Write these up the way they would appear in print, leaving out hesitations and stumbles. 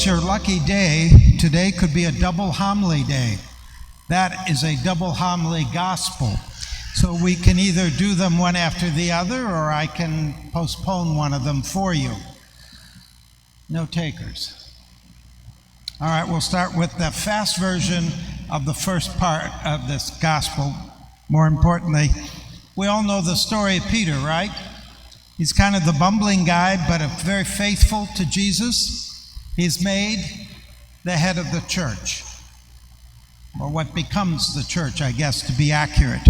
it's your lucky day, today could be a double homily day. That is a double homily gospel. So we can either do them one after the other, or I can postpone one of them for you. No takers. All right, we'll start with the fast version of the first part of this gospel. More importantly, we all know the story of Peter, right? He's kind of the bumbling guy, but very faithful to Jesus. He's made the head of the church, or what becomes the church, I guess, to be accurate.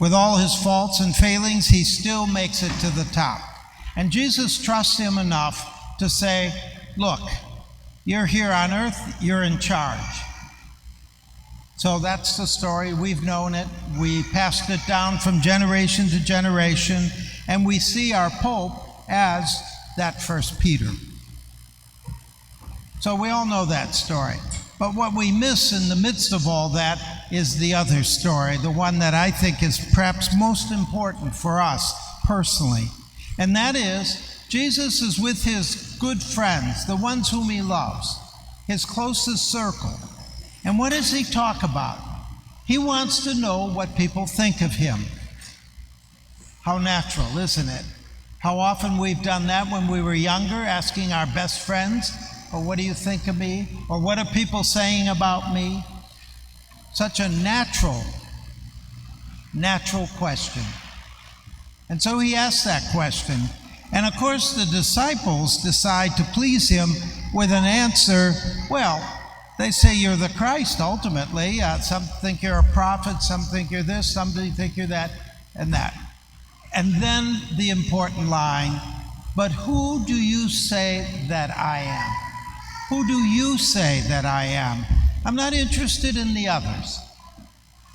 With all his faults and failings, he still makes it to the top. And Jesus trusts him enough to say, look, you're here on earth, you're in charge. So that's the story. We've known it. We passed it down from generation to generation, and we see our Pope as that first Peter. So we all know that story. But what we miss in the midst of all that is the other story, the one that I think is perhaps most important for us personally. And that is, Jesus is with his good friends, the ones whom he loves, his closest circle. And what does he talk about? He wants to know what people think of him. How natural, isn't it? How often we've done that when we were younger, asking our best friends, or what do you think of me? Or what are people saying about me? Such a natural question. And so he asks that question. And of course, the disciples decide to please him with an answer, well, they say you're the Christ, ultimately. Some think you're a prophet, some think you're this, some think you're that, and that. And then the important line, but who do you say that I am? Who do you say that I am? I'm not interested in the others.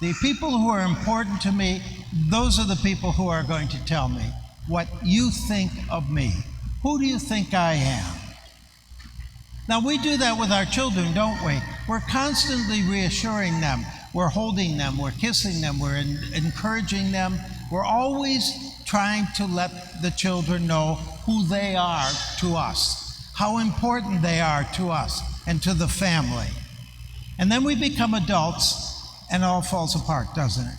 The people who are important to me, those are the people who are going to tell me what you think of me. Who do you think I am? Now, we do that with our children, don't we? We're constantly reassuring them. We're holding them. We're kissing them. We're encouraging them. We're always trying to let the children know who they are to us, how important they are to us and to the family. And then we become adults, and it all falls apart, doesn't it?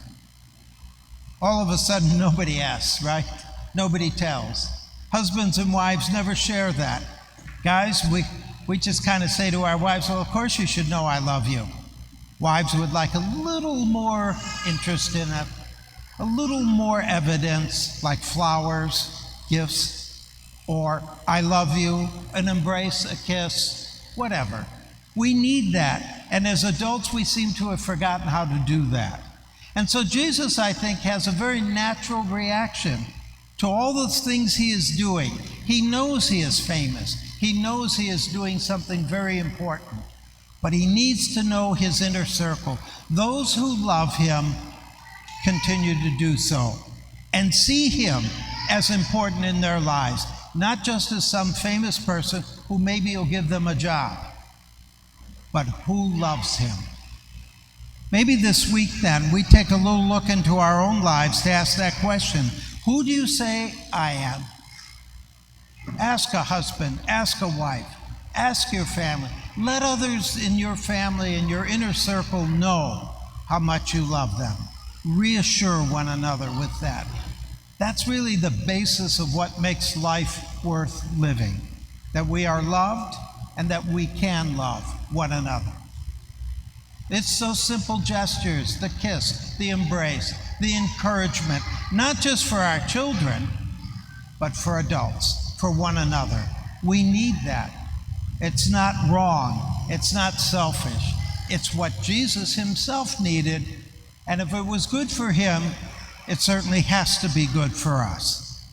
All of a sudden, nobody asks, right? Nobody tells. Husbands and wives never share that. Guys, we just kind of say to our wives, well, of course you should know I love you. Wives would like a little more interest in it, a little more evidence, like flowers, gifts, or I love you, an embrace, a kiss, whatever. We need that. And as adults, we seem to have forgotten how to do that. And so Jesus, I think, has a very natural reaction to all the things he is doing. He knows he is famous. He knows he is doing something very important. But he needs to know his inner circle. Those who love him continue to do so and see him as important in their lives, not just as some famous person who maybe will give them a job, but who loves him. Maybe this week then we take a little look into our own lives to ask that question. Who do you say I am? Ask a husband, ask a wife, ask your family. Let others in your family and your inner circle know how much you love them. Reassure one another with that. That's really the basis of what makes life worth living, that we are loved and that we can love one another. It's those simple gestures, the kiss, the embrace, the encouragement, not just for our children, but for adults, for one another. We need that. It's not wrong. It's not selfish. It's what Jesus himself needed. And if it was good for him, it certainly has to be good for us.